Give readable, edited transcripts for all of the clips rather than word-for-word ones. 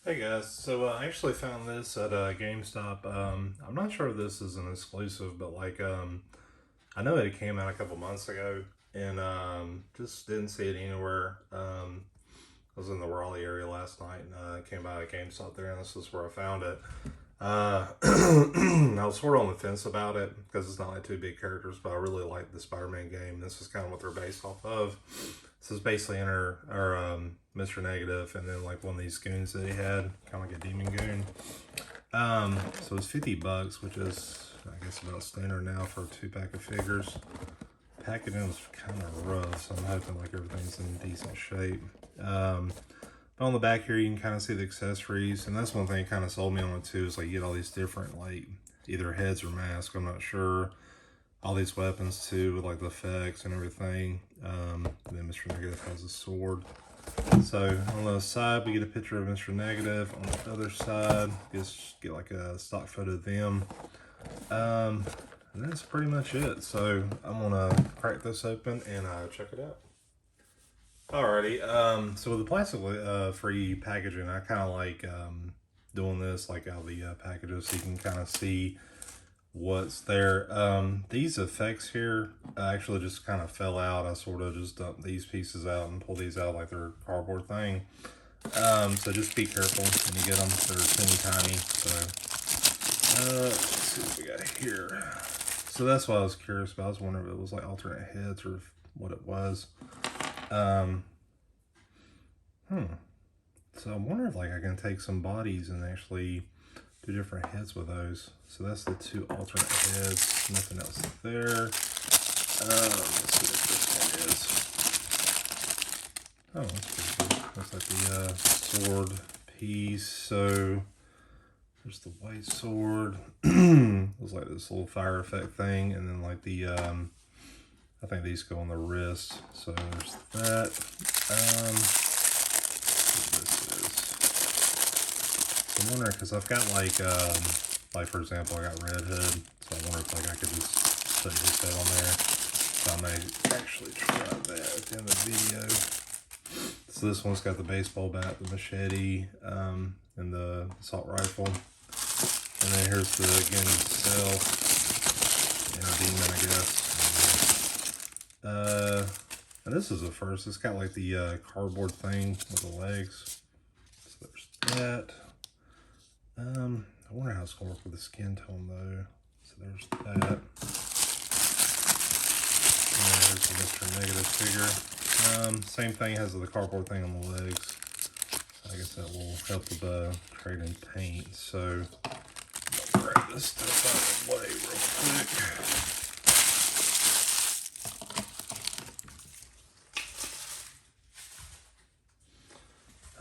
Hey guys, so I actually found this at GameStop. I'm not sure if this is an exclusive, but I know it came out a couple months ago, and just didn't see it anywhere. I was in the Raleigh area last night, and came by a GameStop there, and this is where I found it. I was sort of on the fence about it because it's not like two big characters, but I really like the Spider-Man game. This is kind of what they're based off of. This is basically Enter or Mr. Negative, and then like one of these goons that he had, kind of like a demon goon. So it's $50, which is I guess about standard now for a 2 pack of figures. Packaging is kind of rough, so I'm hoping like everything's in decent shape. But on the back here, you can kind of see the accessories, and that's one thing that kind of sold me on it too. Is like you get all these different like either heads or masks. I'm not sure. All these weapons too, with like the effects and everything. And then Mr. Negative has a sword. So on the side, we get a picture of Mr. Negative. On the other side, just get like a stock photo of them. And that's pretty much it. So I'm gonna crack this open and check it out. Alrighty. So with the plastic free packaging, I kind of like doing this like out of the packages, so you can kind of see what's there. These effects here actually just kind of fell out. I sort of just dumped these pieces out and pulled these out like they're a cardboard thing. So just be careful when you get them. They're teeny tiny. So let's see what we got here. So that's what I was curious about. I was wondering if it was like alternate heads or what it was. Um, So I wonder if like I can take some bodies and actually do different heads with those. So that's the two alternate heads. Nothing else there. Let's see what this one is. Oh, that's pretty cool. That's like the sword piece. So there's the white sword. Looks like this little fire effect thing, and then like the I think these go on the wrist. So there's that. I'm wondering because I've got like for example, I got Red Hood, so I wonder if like I could just put his head on there. So I may actually try that at the end of the video. So this one's got the baseball bat, the machete, and the assault rifle. And then here's the gun itself, and a demon, I guess. And this is the first. It's got like the cardboard thing with the legs. So there's that. I wonder how it's gonna work with the skin tone though. So there's that. And there's the Mr. Negative figure. Same thing, has the cardboard thing on the legs. I guess that will help with trading paint. So I'll grab this stuff out of the way real quick.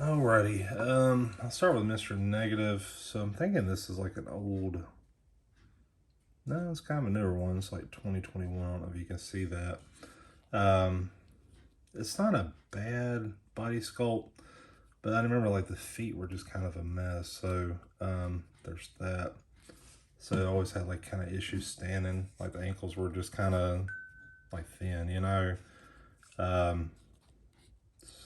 Alrighty, I'll start with Mr. Negative. So I'm thinking this is like an old, no, it's kind of a newer one. It's like 2021. I don't know if you can see that. It's not a bad body sculpt, but I remember like the feet were just kind of a mess. So there's that. So I always had like kind of issues standing. Like the ankles were just kind of like thin, you know. So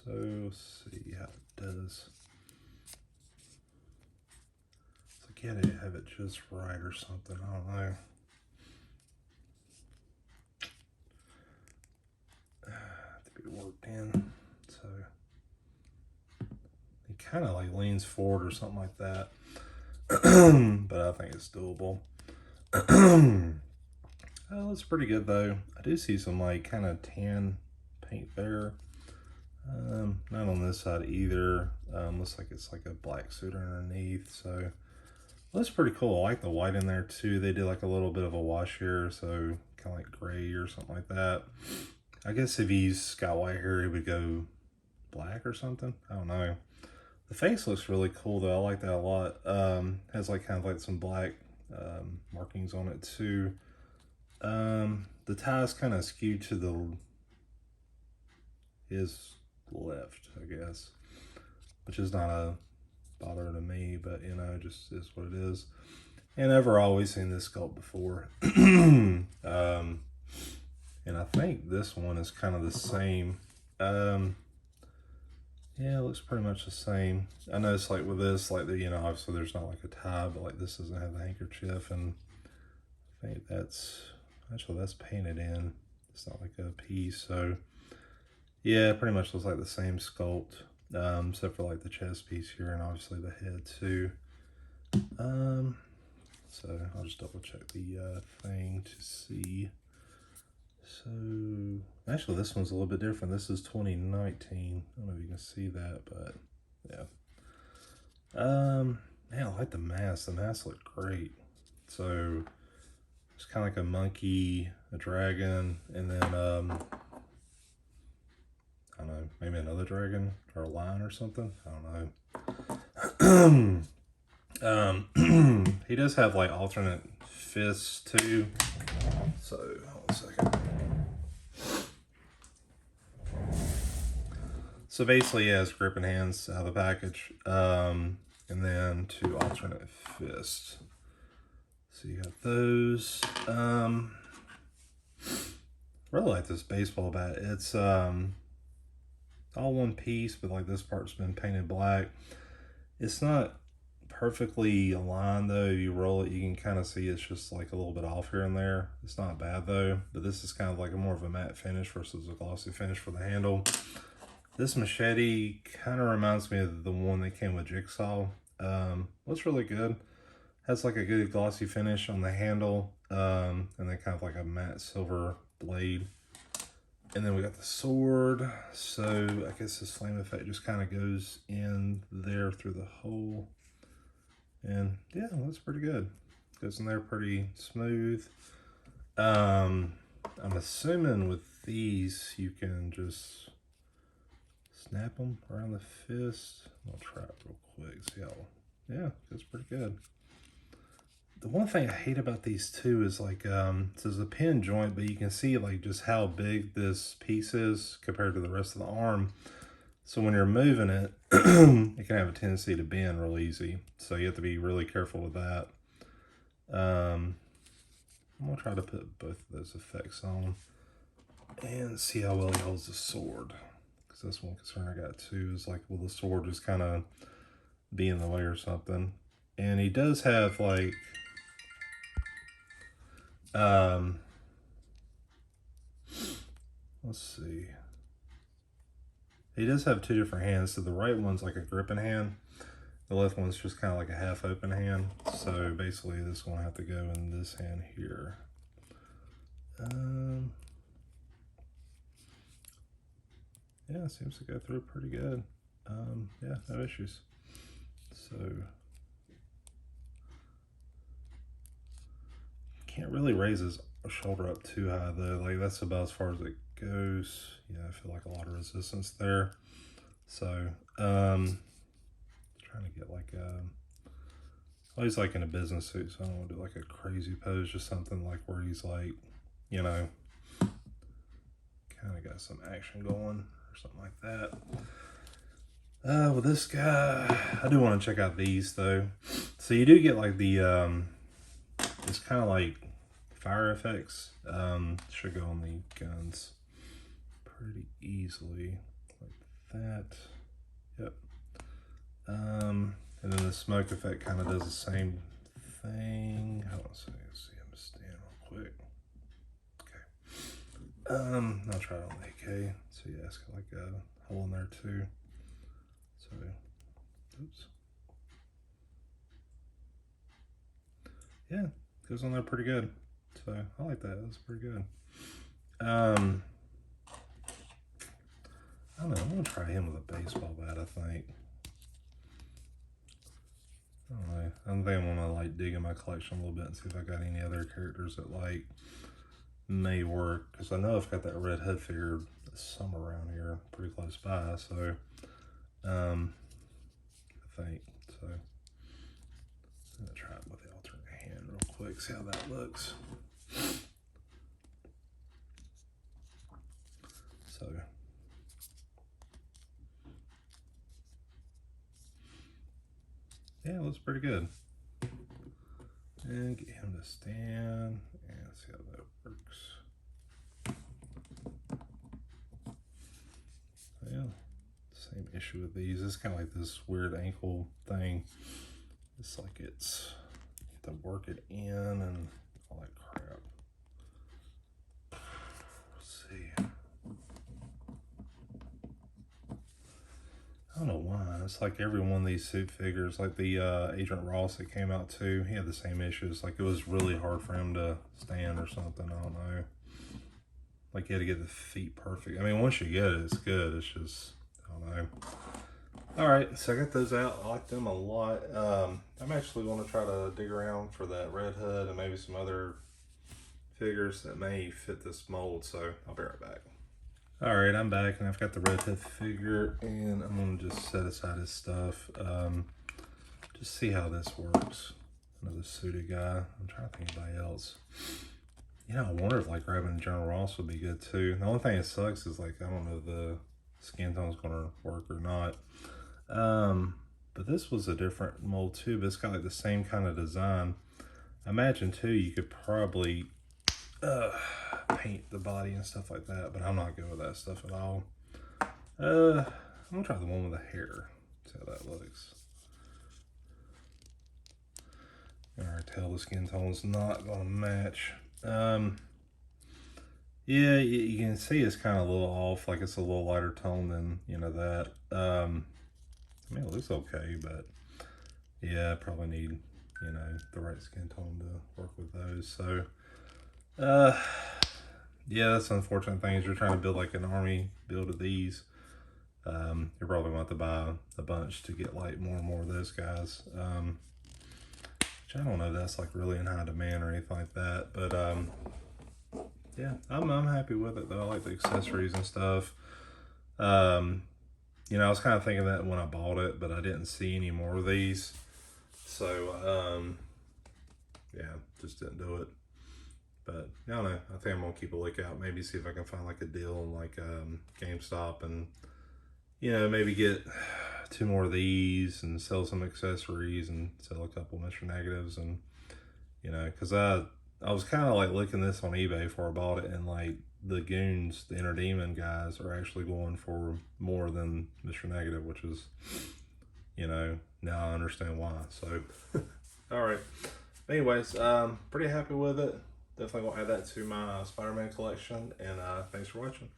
let's see how it does. So I gotta have it just right or something. I don't know. To be worked in. So he kind of like leans forward or something like that. But I think it's doable. Oh, it's pretty good though. I do see some like kind of tan paint there. Not on this side either. Looks like it's like a black suit underneath. So well, that's pretty cool. I like the white in there too. They did like a little bit of a wash here, so kind of like gray or something like that. I guess if he's got white hair, he would go black or something. I don't know. The face looks really cool though. I like that a lot. Has like kind of like some black markings on it too. The tie's kind of skewed to his left, I guess, which is not a bother to me, but you know, just is what it is. And I've always seen this sculpt before. And I think this one is kind of the same. Yeah, it looks pretty much the same. I noticed like with this, like the, you know, obviously there's not like a tie, but like this doesn't have the handkerchief, and I think that's actually that's painted in. It's not like a piece, so yeah, it pretty much looks like the same sculpt, except for like the chest piece here and obviously the head too. So I'll just double check the thing to see. So actually this one's a little bit different. This is 2019. I don't know if you can see that, but yeah. Man, I like the mask. The masks look great. So it's kind of like a monkey, a dragon, and then I don't know, maybe another dragon or a lion or something. I don't know. He does have like alternate fists too. So hold on a second. So basically, he has gripping hands out of the package, and then two alternate fists. So you got those. Really like this baseball bat. It's all one piece, but like this part's been painted black. It's not perfectly aligned though. If you roll it, you can kind of see it's just like a little bit off here and there. It's not bad though, but this is kind of like a more of a matte finish versus a glossy finish for the handle. This machete kind of reminds me of the one that came with Jigsaw. Looks really good. Has like a good glossy finish on the handle, and then kind of like a matte silver blade. And then we got the sword. So I guess this flame effect just kind of goes in there through the hole. And yeah, that's pretty good. Goes in there pretty smooth. I'm assuming with these you can just snap them around the fist. I'll try it real quick. See how, yeah, it's pretty good. The one thing I hate about these two is like, so there's a pin joint, but you can see like just how big this piece is compared to the rest of the arm. So when you're moving it, it can have a tendency to bend real easy. So you have to be really careful with that. I'm gonna try to put both of those effects on and see how well he holds the sword. Because that's one concern I got too, is like, will the sword just kind of be in the way or something? And he does have like, let's see. He does have two different hands. So the right one's like a gripping hand. The left one's just kind of like a half open hand. So basically this one I have to go in this hand here. Yeah, it seems to go through pretty good. Yeah, no issues. So can't really raise his shoulder up too high though. Like that's about as far as it goes. Yeah, I feel like a lot of resistance there. So trying to get like well, he's like in a business suit, so I don't want to do like a crazy pose, just something like where he's like, you know, kind of got some action going or something like that. With this guy, I do want to check out these though. So you do get like the it's kind of like fire effects. Should go on the guns pretty easily like that. Yep. And then the smoke effect kind of does the same thing. Hold on a second, see him stand real quick. Okay. I'll try it on the AK. So yeah, it's got like a hole in there too. So, oops. Yeah, goes on there pretty good. So I like that. That's pretty good. I don't know. I'm gonna try him with a baseball bat. I think. I don't know. I think I want to like dig in my collection a little bit and see if I got any other characters that like may work, because I know I've got that Red Hood figure somewhere around here, pretty close by. So, I think so. I'm gonna try it with the alternate hand real quick. See how that looks. So. Yeah, it looks pretty good. And get him to stand and see how that works. Yeah, same issue with these. It's kind of like this weird ankle thing. It's like you have to work it in and all that crap. Let's see. I don't know why. It's like every one of these suit figures, like the Agent Ross that came out too, he had the same issues. Like it was really hard for him to stand or something. I don't know. Like you had to get the feet perfect. I mean, once you get it, it's good. It's just, I don't know. All right, so I got those out. I like them a lot. I'm actually going to try to dig around for that Red Hood and maybe some other figures that may fit this mold. So I'll be right back. All right, I'm back and I've got the Red Hood figure and I'm going to just set aside his stuff. Just see how this works. Another suited guy. I'm trying to think of anybody else. You know, I wonder if like grabbing General Ross would be good too. The only thing that sucks is like, I don't know if the skin tone's going to work or not. But this was a different mold too, but it's got like the same kind of design. I imagine too, you could probably paint the body and stuff like that, but I'm not good with that stuff at all. I'm gonna try the one with the hair, see how that looks. All right, tell the skin tone's not gonna match. Yeah, you can see it's kind of a little off, like it's a little lighter tone than, you know, that. I mean, it looks okay, but yeah, I probably need, you know, the right skin tone to work with those. So, yeah, that's the unfortunate thing is you're trying to build like an army build of these. You're probably going to have to buy a bunch to get like more and more of those guys. Which I don't know, that's like really in high demand or anything like that. But yeah, I'm happy with it though. I like the accessories and stuff. You know, I was kind of thinking that when I bought it, but I didn't see any more of these. So, yeah, just didn't do it. But I don't know. I think I'm gonna keep a lookout. Maybe see if I can find like a deal on like GameStop, and you know, maybe get 2 more of these and sell some accessories and sell a couple Mr. Negatives, and you know, because I was kind of like looking this on eBay before I bought it, and like the goons, the Inner Demon guys, are actually going for more than Mr. Negative, which is, you know, now I understand why. So, all right. Anyways, pretty happy with it. Definitely will add that to my Spider-Man collection, and thanks for watching.